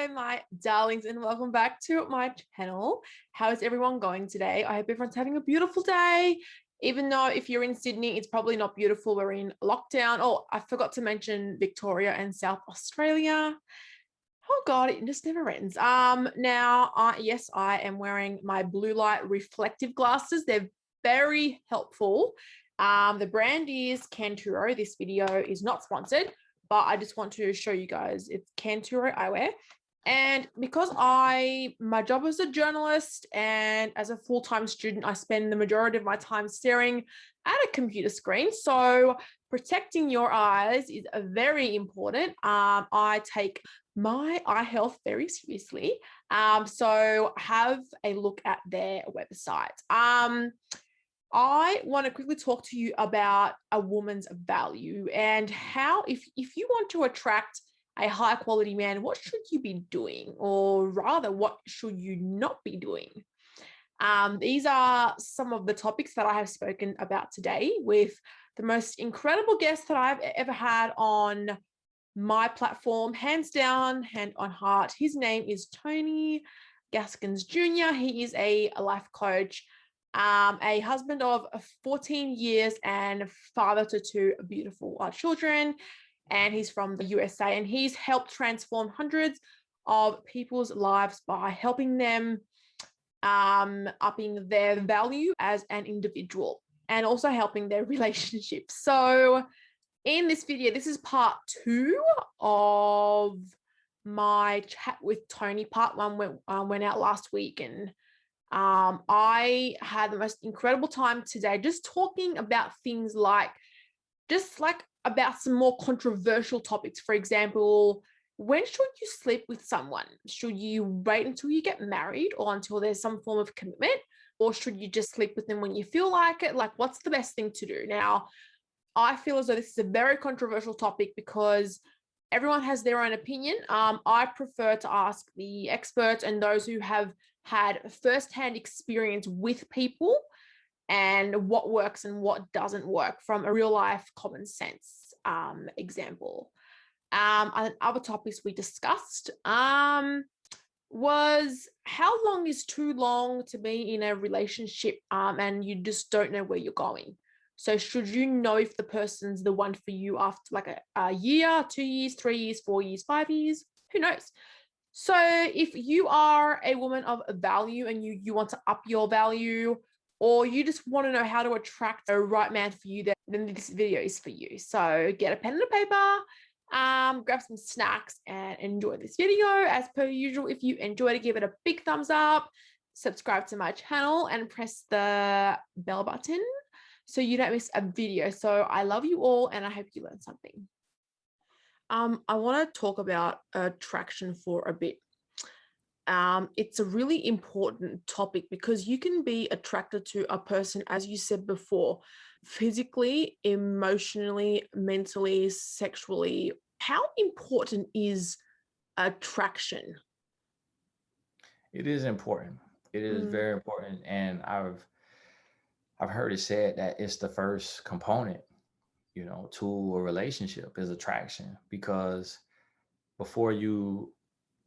Hello, my darlings, and welcome back to my channel. How is everyone going today? I hope everyone's having a beautiful day. Even though if you're in Sydney, it's probably not beautiful. We're in lockdown. Oh, I forgot to mention Victoria and South Australia. Oh God, it just never ends. Yes, I am wearing my blue light reflective glasses. They're very helpful. The brand is KANTURO. This video is not sponsored, but I just want to show you guys it's KANTURO eyewear. And because my job as a journalist and as a full-time student, I spend the majority of my time staring at a computer screen. So protecting your eyes is very important. I take my eye health very seriously. So have a look at their website. I want to quickly talk to you about a woman's value and how if you want to attract a high quality man, what should you be doing? Or rather, what should you not be doing? These are some of the topics that I have spoken about today with the most incredible guests that I've ever had on my platform, hands down, hand on heart. His name is Tony Gaskins Jr. He is a life coach, a husband of 14 years and father to two beautiful children. And he's from the USA, and he's helped transform hundreds of people's lives by helping them upping their value as an individual and also helping their relationships. So in this video, this is part 2 of my chat with Tony. Part 1 went out last week, and I had the most incredible time today just talking about things like about some more controversial topics. For example, when should you sleep with someone? Should you wait until you get married or until there's some form of commitment? Or should you just sleep with them when you feel like it? Like, what's the best thing to do? Now, I feel as though this is a very controversial topic because everyone has their own opinion. I prefer to ask the experts and those who have had firsthand experience with people and what works and what doesn't work from a real life common sense example. And other topics we discussed was how long is too long to be in a relationship and you just don't know where you're going. So should you know if the person's the one for you after like a year, 2 years, 3 years, 4 years, 5 years? Who knows? So if you are a woman of value and you want to up your value, or you just want to know how to attract a right man for you, then this video is for you. So get a pen and a paper, grab some snacks and enjoy this video. As per usual, if you enjoyed it, give it a big thumbs up, subscribe to my channel and press the bell button so you don't miss a video. So I love you all and I hope you learned something. I want to talk about attraction for a bit. It's a really important topic because you can be attracted to a person, as you said before, physically, emotionally, mentally, sexually. How important is attraction? It is important. It is very important. And I've heard it said that it's the first component, to a relationship is attraction, because before you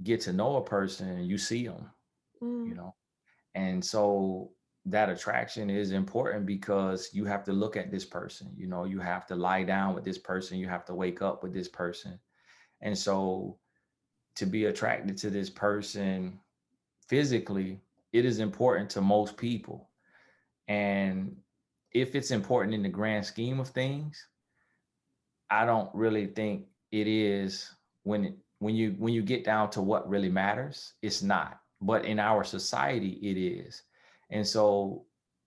get to know a person, you see them, and so that attraction is important because you have to look at this person, you have to lie down with this person, you have to wake up with this person. And so to be attracted to this person physically, it is important to most people. And if it's important in the grand scheme of things, I don't really think it is when you get down to what really matters, it's not. But in our society, it is. And so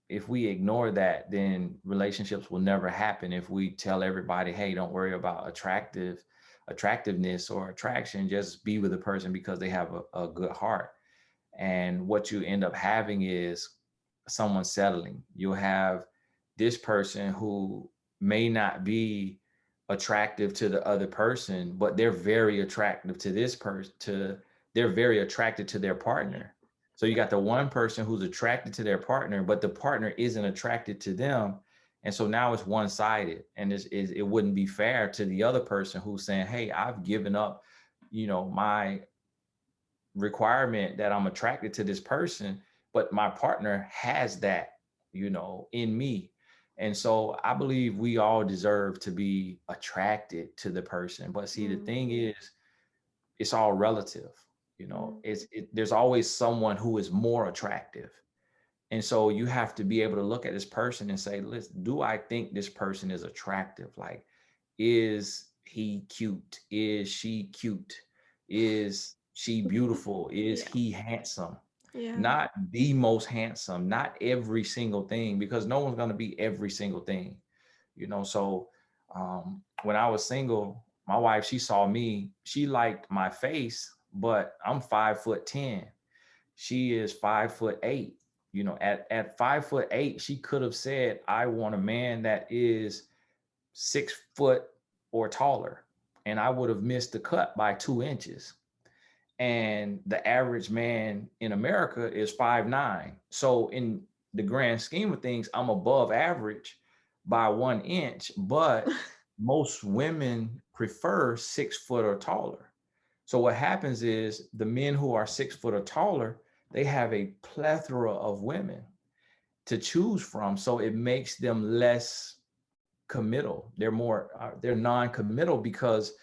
if we ignore that, then relationships will never happen. If we tell everybody, hey, don't worry about attractiveness or attraction, just be with a person because they have a good heart. And what you end up having is someone settling. You'll have this person who may not be attractive to the other person, but they're very attractive to this person, they're very attracted to their partner. So you got the one person who's attracted to their partner, but the partner isn't attracted to them. And so now it's one-sided, and it wouldn't be fair to the other person who's saying, hey, I've given up, my requirement that I'm attracted to this person, but my partner has that, in me. And so I believe we all deserve to be attracted to the person. But see, the thing is, it's all relative. There's always someone who is more attractive. And so you have to be able to look at this person and say, listen, do I think this person is attractive? Like, is he cute? Is she cute? Is she beautiful? Is Yeah. he handsome? Yeah. Not the most handsome, not every single thing, because no one's going to be every single thing. So when I was single, my wife, she saw me, she liked my face, but I'm 5'10". She is 5'8". At 5'8", she could have said, I want a man that is 6 foot or taller. And I would have missed the cut by 2 inches. And the average man in America is 5'9". So in the grand scheme of things, I'm above average by 1 inch, but most women prefer 6 foot or taller. So what happens is the men who are 6 foot or taller, they have a plethora of women to choose from. So it makes them less committal. They're non-committal because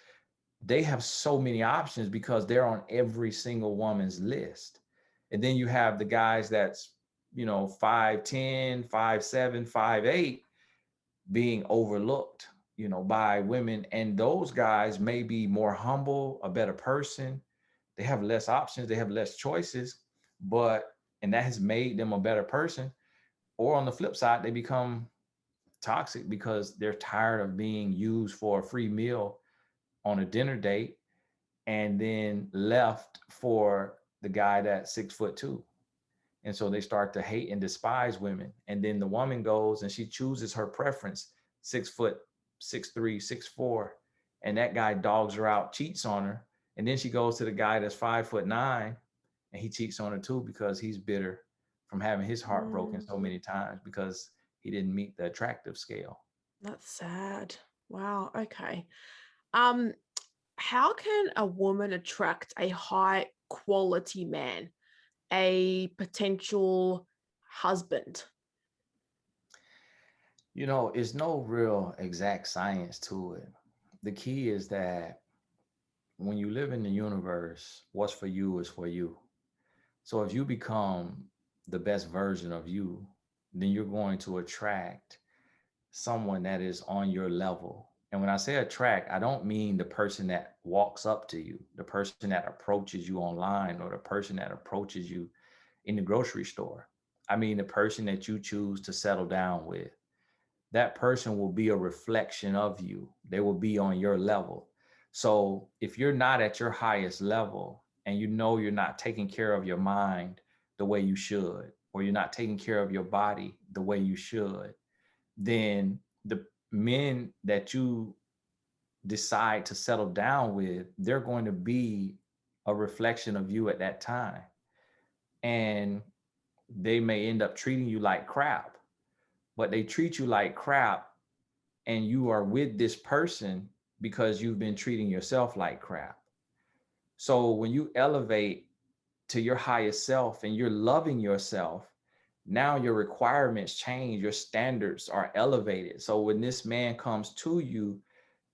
they have so many options because they're on every single woman's list. And then you have the guys that's, 5'10", 5'7", 5'8", being overlooked, by women. And those guys may be more humble, a better person. They have less options, they have less choices, and that has made them a better person. Or on the flip side, they become toxic because they're tired of being used for a free meal on a dinner date and then left for the guy that's 6'2". And so they start to hate and despise women. And then the woman goes and she chooses her preference, 6', 6'3", 6'4", and that guy dogs her out, cheats on her. And then she goes to the guy that's 5'9", and he cheats on her too because he's bitter from having his heart broken so many times because he didn't meet the attractive scale. That's sad. Wow. Okay. How can a woman attract a high quality man, a potential husband? It's no real exact science to it. The key is that when you live in the universe, what's for you is for you. So if you become the best version of you, then you're going to attract someone that is on your level. And when I say attract, I don't mean the person that walks up to you, the person that approaches you online, or the person that approaches you in the grocery store. I mean the person that you choose to settle down with. That person will be a reflection of you. They will be on your level. So if you're not at your highest level and you're not taking care of your mind the way you should, or you're not taking care of your body the way you should, then the men that you decide to settle down with, they're going to be a reflection of you at that time. And they may end up treating you like crap, but they treat you like crap and you are with this person because you've been treating yourself like crap. So when you elevate to your highest self and you're loving yourself, now your requirements change, your standards are elevated. So when this man comes to you,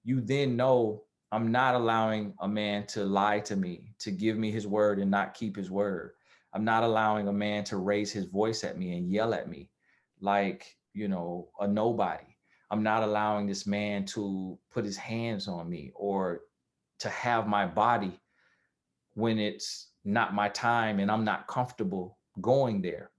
you then know, I'm not allowing a man to lie to me, to give me his word and not keep his word. I'm not allowing a man to raise his voice at me and yell at me like, a nobody. I'm not allowing this man to put his hands on me or to have my body when it's not my time and I'm not comfortable going there.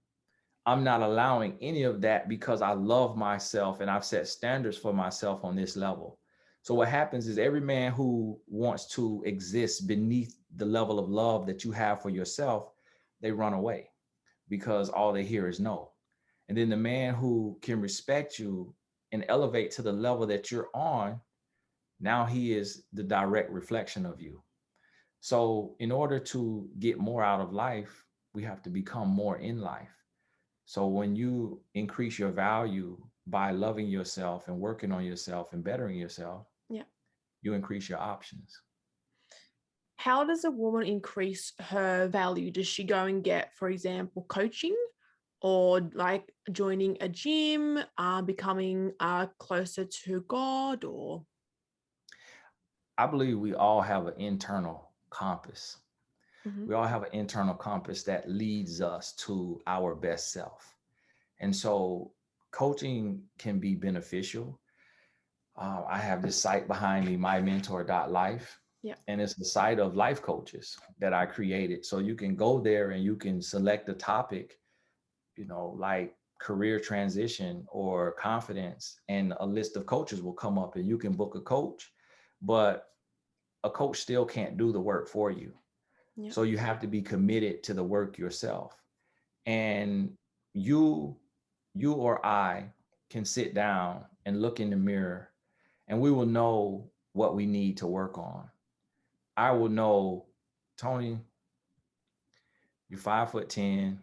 I'm not allowing any of that because I love myself and I've set standards for myself on this level. So what happens is every man who wants to exist beneath the level of love that you have for yourself, they run away because all they hear is no. And then the man who can respect you and elevate to the level that you're on, now he is the direct reflection of you. So in order to get more out of life, we have to become more in life. So when you increase your value by loving yourself and working on yourself and bettering yourself, Yeah. you increase your options. How does a woman increase her value? Does she go and get, for example, coaching, or like joining a gym, becoming closer to God, or? I believe we all have an internal compass. Mhm. We all have an internal compass that leads us to our best self. And so coaching can be beneficial. I have this site behind me, mymentor.life, Yeah. and it's the site of life coaches that I created. So you can go there and you can select a topic, like career transition or confidence, and a list of coaches will come up and you can book a coach. But a coach still can't do the work for you. Yeah. So you have to be committed to the work yourself. And you you or I can sit down and look in the mirror, and we will know what we need to work on. I will know, Tony, you're 5'10",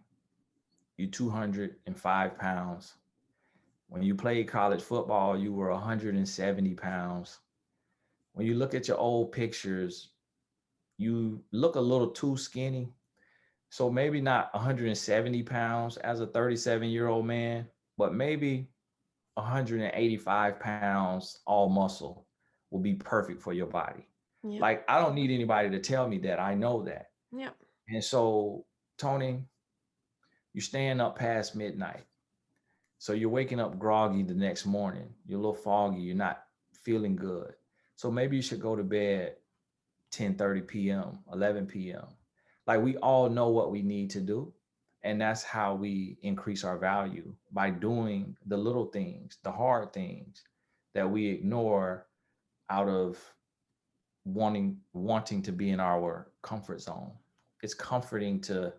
you're 205 pounds. When you played college football, you were 170 pounds. When you look at your old pictures, you look a little too skinny. So maybe not 170 pounds as a 37-year-old man, but maybe 185 pounds all muscle will be perfect for your body. Yeah. Like, I don't need anybody to tell me that. I know that. Yeah. And so, Tony, you're staying up past midnight. So you're waking up groggy the next morning. You're a little foggy. You're not feeling good. So maybe you should go to bed 10:30 p.m., 11 p.m. Like, we all know what we need to do. And that's how we increase our value, by doing the little things, the hard things that we ignore out of wanting to be in our comfort zone. It's comforting to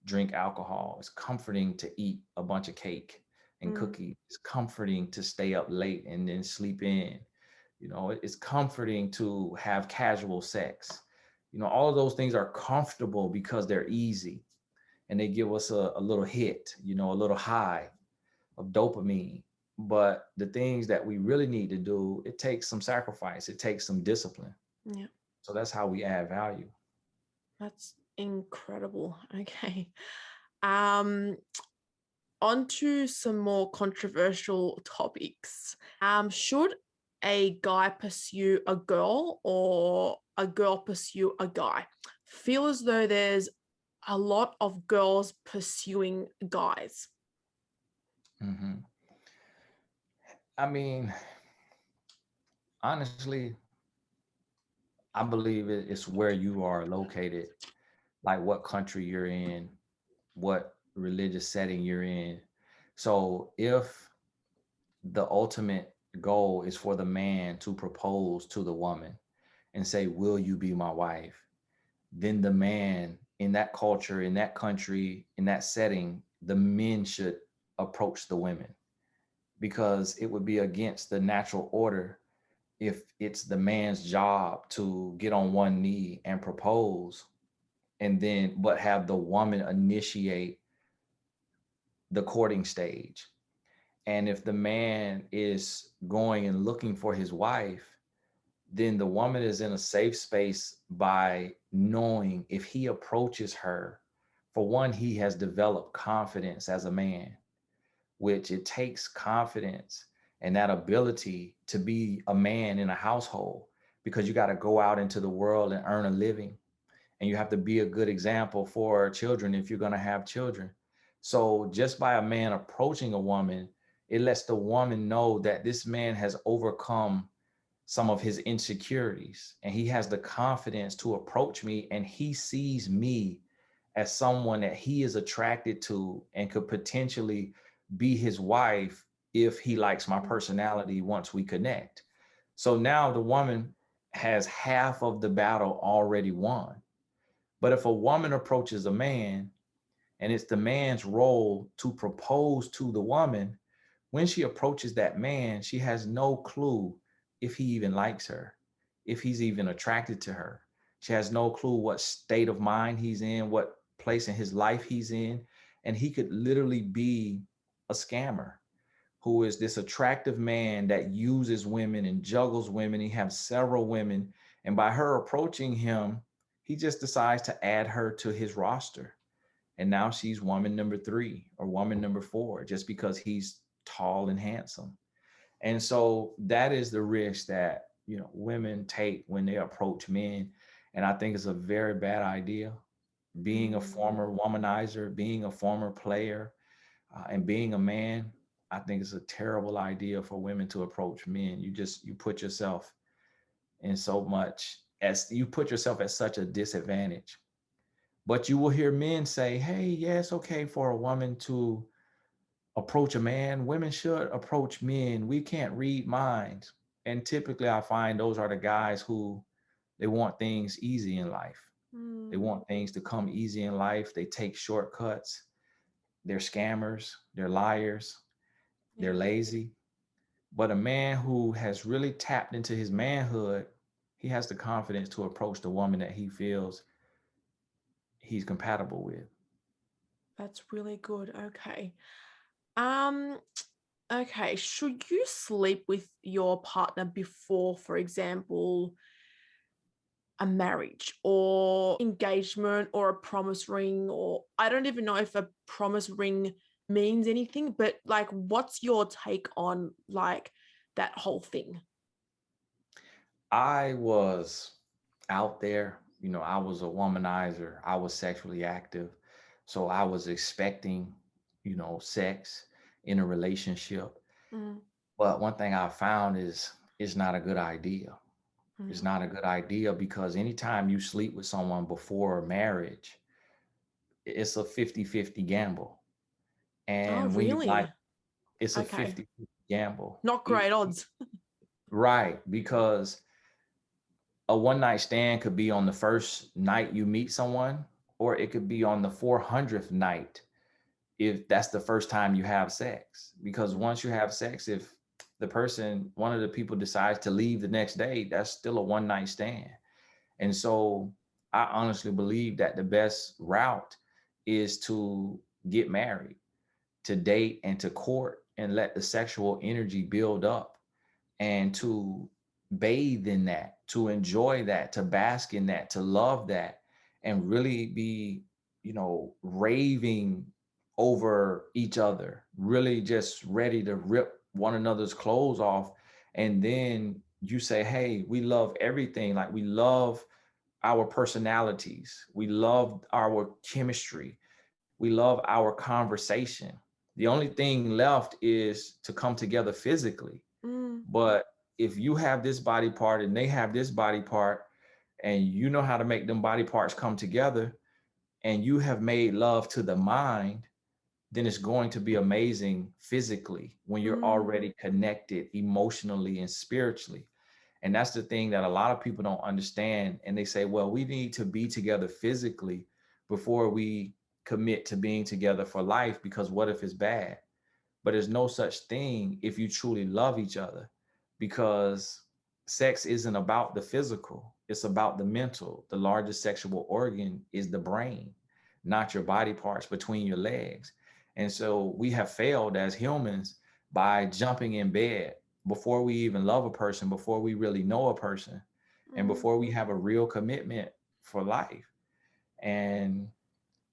drink alcohol. It's comforting to eat a bunch of cake and Mm. cookies. It's comforting to stay up late and then sleep in. It's comforting to have casual sex. All of those things are comfortable because they're easy, and they give us a little hit, a little high of dopamine. But the things that we really need to do, it takes some sacrifice, it takes some discipline. Yeah. So that's how we add value. That's incredible. Okay. Um, On to some more controversial topics. Should a guy pursue a girl, or a girl pursue a guy? Feel as though there's a lot of girls pursuing guys. hmm I mean, honestly, I believe it's where you are located, like what country you're in, what religious setting you're in. So if the ultimate goal is for the man to propose to the woman and say, "Will you be my wife?" Then the man in that culture, in that country, in that setting, the men should approach the women, because it would be against the natural order if it's the man's job to get on one knee and propose, and then but have the woman initiate the courting stage. And if the man is going and looking for his wife, then the woman is in a safe space by knowing if he approaches her, for one, he has developed confidence as a man, which it takes confidence and that ability to be a man in a household, because you got to go out into the world and earn a living, and you have to be a good example for children if you're going to have children. So just by a man approaching a woman, it lets the woman know that this man has overcome some of his insecurities and he has the confidence to approach me, and he sees me as someone that he is attracted to and could potentially be his wife if he likes my personality once we connect. So now the woman has half of the battle already won. But if a woman approaches a man and it's the man's role to propose to the woman, when she approaches that man, she has no clue if he even likes her, if he's even attracted to her. She has no clue what state of mind he's in, what place in his life he's in. And he could literally be a scammer who is this attractive man that uses women and juggles women. He has several women. And by her approaching him, he just decides to add her to his roster. And now she's woman number 3 or woman number 4 just because he's tall and handsome. And so that is the risk that, women take when they approach men. And I think it's a very bad idea. Being a former womanizer, being a former player, and being a man, I think it's a terrible idea for women to approach men. You put yourself in so much as you put yourself at such a disadvantage. But you will hear men say, hey, yeah, it's okay for a woman to approach a man. Women should approach men. We can't read minds. And typically I find those are the guys who they want things easy in life. They want things to come easy in life. They take shortcuts. They're scammers. They're liars. They're lazy. But a man who has really tapped into his manhood, he has the confidence to approach the woman that he feels he's compatible with. That's really good. Okay. Okay. Should you sleep with your partner before, for example, a marriage or engagement or a promise ring? Or I don't even know if a promise ring means anything, but like, what's your take on like that whole thing? I was out there, I was a womanizer. I was sexually active. So I was expecting, sex in a relationship. Mm, But one thing I found is it's not a good idea. It's mm. not a good idea because anytime you sleep with someone before marriage, it's a 50-50 gamble. Oh, And when you like, really? it's a Okay. 50-50 gamble. Not great odds. Right. Because a one night stand could be on the first night you meet someone, or it could be on the 400th night if that's the first time you have sex. Because once you have sex, if one of the people decides to leave the next day, that's still a one night stand. And so I honestly believe that the best route is to get married, to date and to court and let the sexual energy build up and to bathe in that, to enjoy that, to bask in that, to love that, and really be, raving over each other, really just ready to rip one another's clothes off. And then you say, hey, we love everything. Like we love our personalities. We love our chemistry. We love our conversation. The only thing left is to come together physically. Mm, But if you have this body part and they have this body part, and you know how to make them body parts come together, and you have made love to the mind, then it's going to be amazing physically when you're mm, already connected emotionally and spiritually. And that's the thing that a lot of people don't understand. And they say, well, we need to be together physically before we commit to being together for life, because what if it's bad? But there's no such thing if you truly love each other, because sex isn't about the physical, it's about the mental. The largest sexual organ is the brain, not your body parts between your legs. And so we have failed as humans by jumping in bed before we even love a person, before we really know a person, and mm, before we have a real commitment for life. And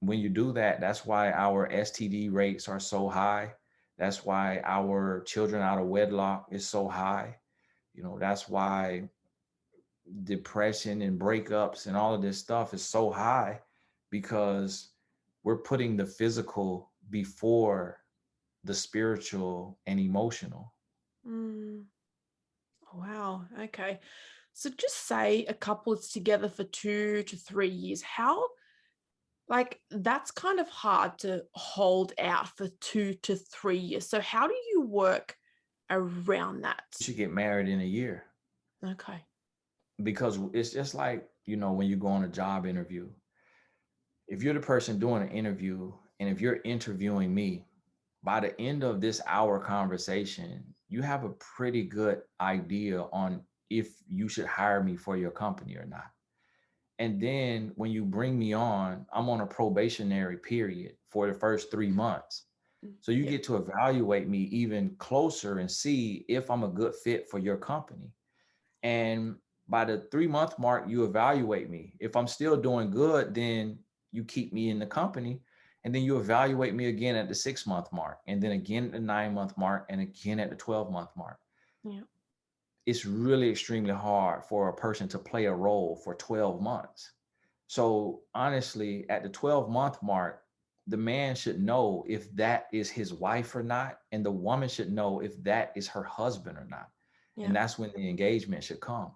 when you do that, that's why our STD rates are so high. That's why our children out of wedlock is so high. That's why depression and breakups and all of this stuff is so high, because we're putting the physical before the spiritual and emotional. mm. Wow. Okay. So just say a couple is together for 2 to 3 years. How, like, that's kind of hard to hold out for 2 to 3 years. So how do you work around that? You should get married in a year, Okay. because it's just like, when you go on a job interview. If you're the person doing an interview and if you're interviewing me, by the end of this hour conversation, you have a pretty good idea on if you should hire me for your company or not. And then when you bring me on, I'm on a probationary period for the first 3 months. So you Yeah. get to evaluate me even closer and see if I'm a good fit for your company. And By the 3-month mark, you evaluate me. If I'm still doing good, then you keep me in the company. And then you evaluate me again at the 6-month mark, and then again at the 9-month mark, and again at the 12-month mark. Yeah. It's really extremely hard for a person to play a role for 12 months. So honestly, at the 12-month mark, the man should know if that is his wife or not, and the woman should know if that is her husband or not. Yeah. And that's when the engagement should come.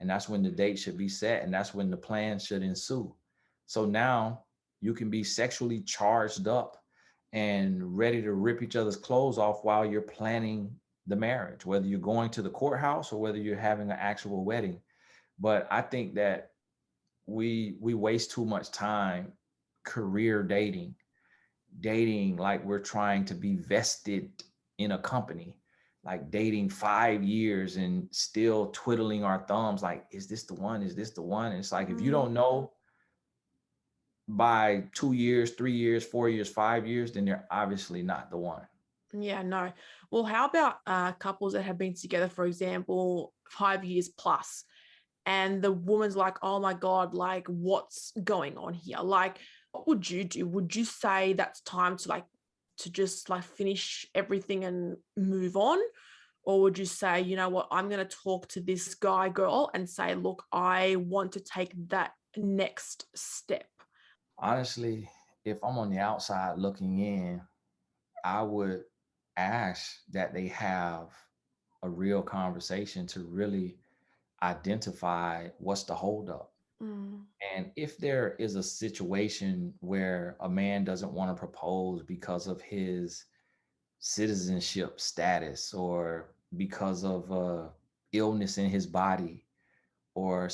And that's when the date should be set. And that's when the plan should ensue. So now you can be sexually charged up and ready to rip each other's clothes off while you're planning the marriage, whether you're going to the courthouse or whether you're having an actual wedding. But I think that we waste too much time career dating like we're trying to be vested in a company, like dating 5 years and still twiddling our thumbs like, is this the one, is this the one? And it's like, if you don't know by 2 years, 3 years, 4 years, 5 years, then they're obviously not the one. Yeah, no. Well, how about couples that have been together, for example, 5 years plus, and the woman's like, oh my God, like what's going on here? Like, what would you do? Would you say that's time to just like finish everything and move on? Or would you say, you know what, I'm going to talk to this guy, girl, and say, look, I want to take that next step? Honestly, if I'm on the outside looking in, I would ask that they have a real conversation to really identify what's the holdup. Mm, And if there is a situation where a man doesn't want to propose because of his citizenship status or because of illness in his body, or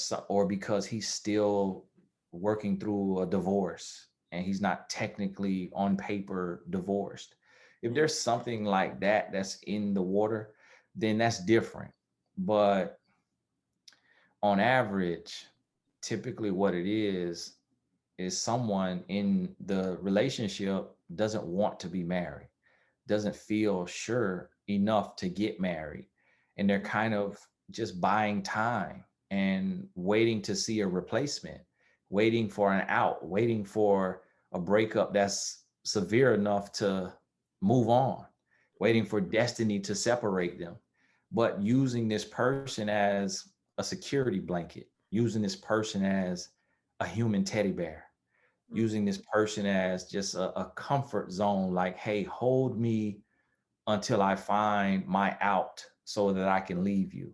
because he's still working through a divorce and he's not technically on paper divorced. If yeah. there's something like that that's in the water, then that's different. But on average, typically what it is someone in the relationship doesn't want to be married, doesn't feel sure enough to get married. And they're kind of just buying time and waiting to see a replacement, waiting for an out, waiting for a breakup that's severe enough to move on, waiting for destiny to separate them, but using this person as a security blanket, using this person as a human teddy bear, using this person as just a comfort zone, like, hey, hold me until I find my out so that I can leave you.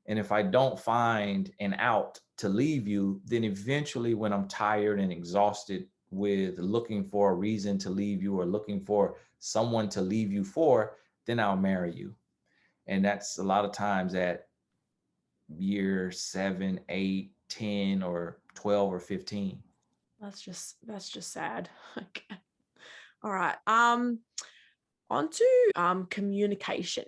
And if I don't find an out to leave you, then eventually when I'm tired and exhausted with looking for a reason to leave you or looking for someone to leave you for, then I'll marry you. And that's a lot of times at year 7, 8, 10, or 12 or 15. That's just sad. Okay. All right. On to communication.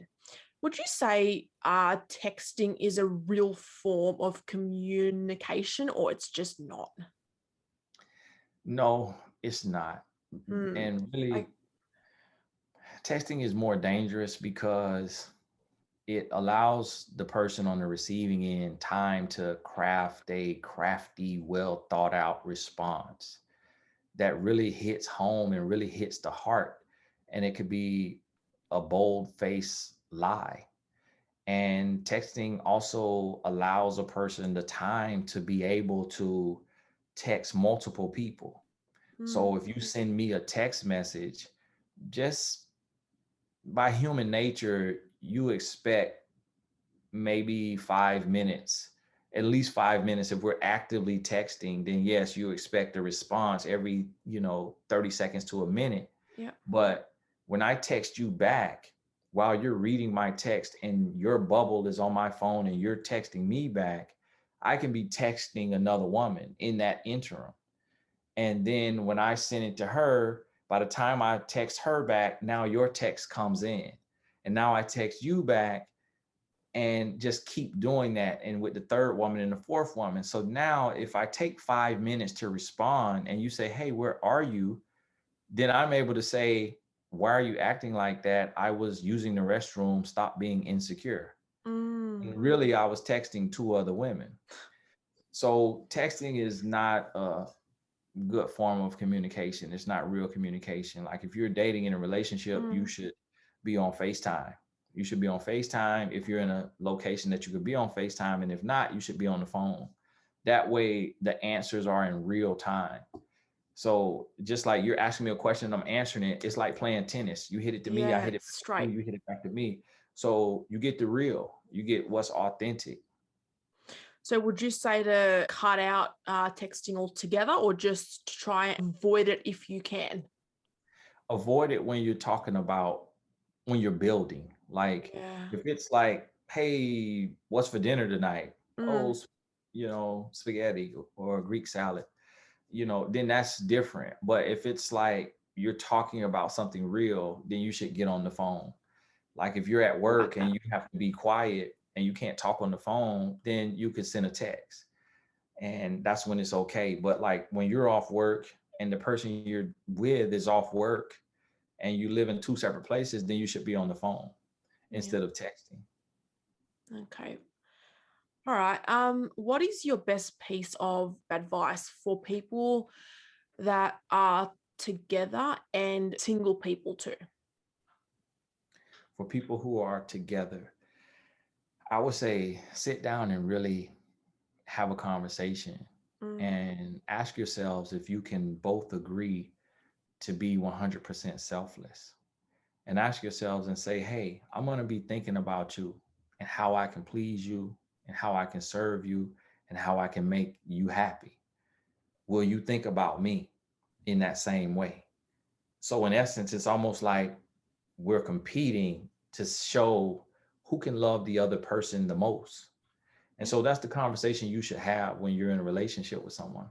Would you say texting is a real form of communication, or it's just not? No, it's not. Hmm. And Like, really, texting is more dangerous because it allows the person on the receiving end time to craft a crafty, well thought out response that really hits home and really hits the heart. And it could be a bold face lie. And texting also allows a person the time to be able to text multiple people. So if you send me a text message, just by human nature, you expect maybe 5 minutes, at least 5 minutes. If we're actively texting, then yes, you expect a response every, 30 seconds to a minute. yeah. But when I text you back while you're reading my text and your bubble is on my phone and you're texting me back, I can be texting another woman in that interim. And then when I send it to her, by the time I text her back, now your text comes in. And now I text you back and just keep doing that. And with the third woman and the fourth woman. So now if I take 5 minutes to respond and you say, hey, where are you? Then I'm able to say, why are you acting like that? I was using the restroom. Stop being insecure. And really, I was texting two other women. So texting is not a good form of communication. It's not real communication. Like if you're dating in a relationship, you should be on FaceTime. You should be on FaceTime if you're in a location that you could be on FaceTime. And if not, you should be on the phone. That way the answers are in real time. So just like you're asking me a question, I'm answering it. It's like playing tennis. You hit it to me, I Yeah, hit it back to straight. you, you hit it back to me. So you get the real, you get what's authentic. So would you say to cut out texting altogether or just try and avoid it if you can? Avoid it when you're talking about when you're building. Like Yeah. if it's like, hey, what's for dinner tonight? Oh, Mm, spaghetti or Greek salad, then that's different. But if it's like you're talking about something real, then you should get on the phone. Like if you're at I like work and that. you have to be quiet and you can't talk on the phone, then you could send a text. And that's when it's okay. But like when you're off work and the person you're with is off work and you live in two separate places, then you should be on the phone Yeah. instead of texting. Okay. All right. What is your best piece of advice for people that are together and single people too? For people who are together, I would say sit down and really have a conversation Mm, and ask yourselves if you can both agree to be 100% selfless. And ask yourselves and say, hey, I'm going to be thinking about you and how I can please you and how I can serve you and how I can make you happy. Will you think about me in that same way? So, in essence, it's almost like we're competing to show who can love the other person the most. And yeah. so that's the conversation you should have when you're in a relationship with someone.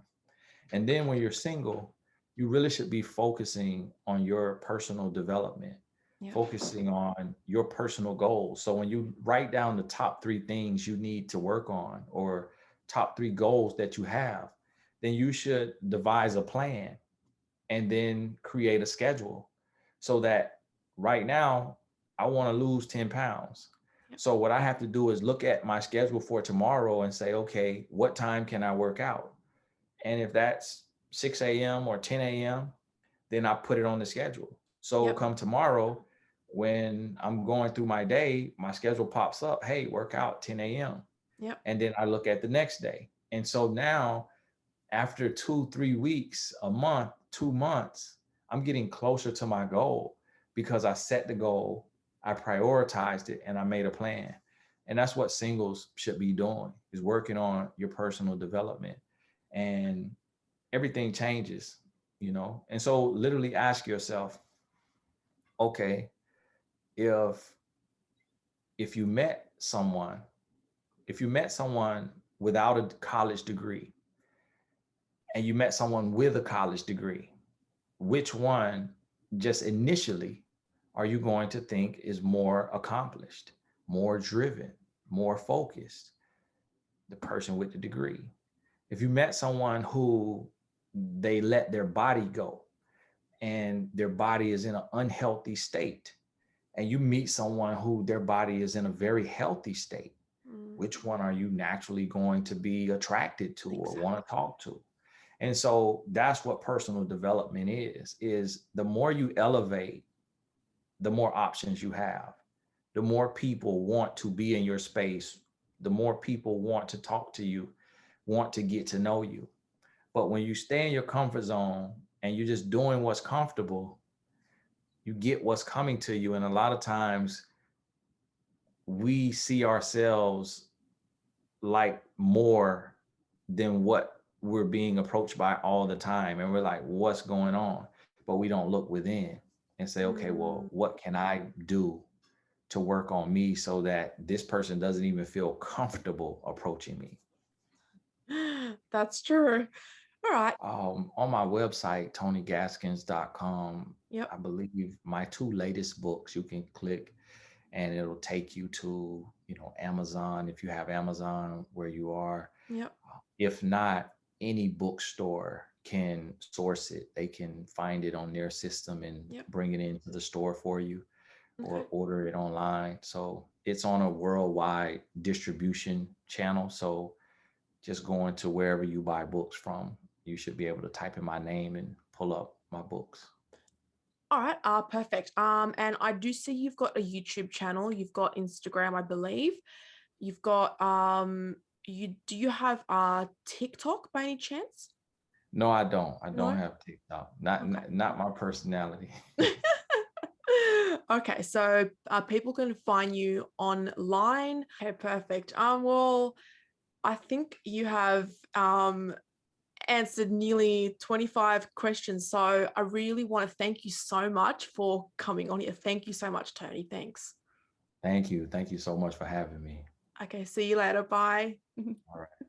And then when you're single, you really should be focusing on your personal development, Yeah. focusing on your personal goals. So when you write down the top three things you need to work on or top three goals that you have, then you should devise a plan and then create a schedule so that right now I want to lose 10 pounds. Yeah. So what I have to do is look at my schedule for tomorrow and say, okay, what time can I work out? And if that's 6 a.m. or 10 a.m., then I put it on the schedule. So Yep. come tomorrow, when I'm going through my day, my schedule pops up, hey, work out 10 a.m. Yep. And then I look at the next day. And so now after 2, 3 weeks, a month, 2 months, I'm getting closer to my goal because I set the goal, I prioritized it, and I made a plan. And that's what singles should be doing, is working on your personal development. And everything changes. And so literally ask yourself, okay, if if you met someone, if you met someone without a college degree and you met someone with a college degree, which one just initially are you going to think is more accomplished, more driven, more focused? The person with the degree. If you met someone who they let their body go and their body is in an unhealthy state, and you meet someone who their body is in a very healthy state, Mm, which one are you naturally going to be attracted to or want exactly. to talk to? And so that's what personal development is the more you elevate, the more options you have, the more people want to be in your space, the more people want to talk to you, want to get to know you. But when you stay in your comfort zone and you're just doing what's comfortable, you get what's coming to you. And a lot of times we see ourselves like more than what we're being approached by all the time. And we're like, what's going on? But we don't look within and say, okay, well, Mm, what can I do to work on me so that this person doesn't even feel comfortable approaching me? that's true. All right. On my website, tonygaskins.com, Yep. I believe my two latest books, you can click and it'll take you to, Amazon, if you have Amazon where you are. Yep. If not, any bookstore can source it. They can find it on their system and Yep. bring it into the store for you Okay. or order it online. So it's on a worldwide distribution channel. So just going to wherever you buy books from, you should be able to type in my name and pull up my books. All right, perfect. And I do see you've got a YouTube channel, you've got Instagram, I believe. You've got do you have TikTok by any chance? No, I don't. I don't No? have TikTok. Not Okay. not my personality. Okay, so people can find you online. Okay, perfect. Well, I think you have answered nearly 25 questions. So I really want to thank you so much for coming on here. Thank you so much, Tony. Thanks. Thank you. Thank you so much for having me. Okay, see you later. Bye. All right.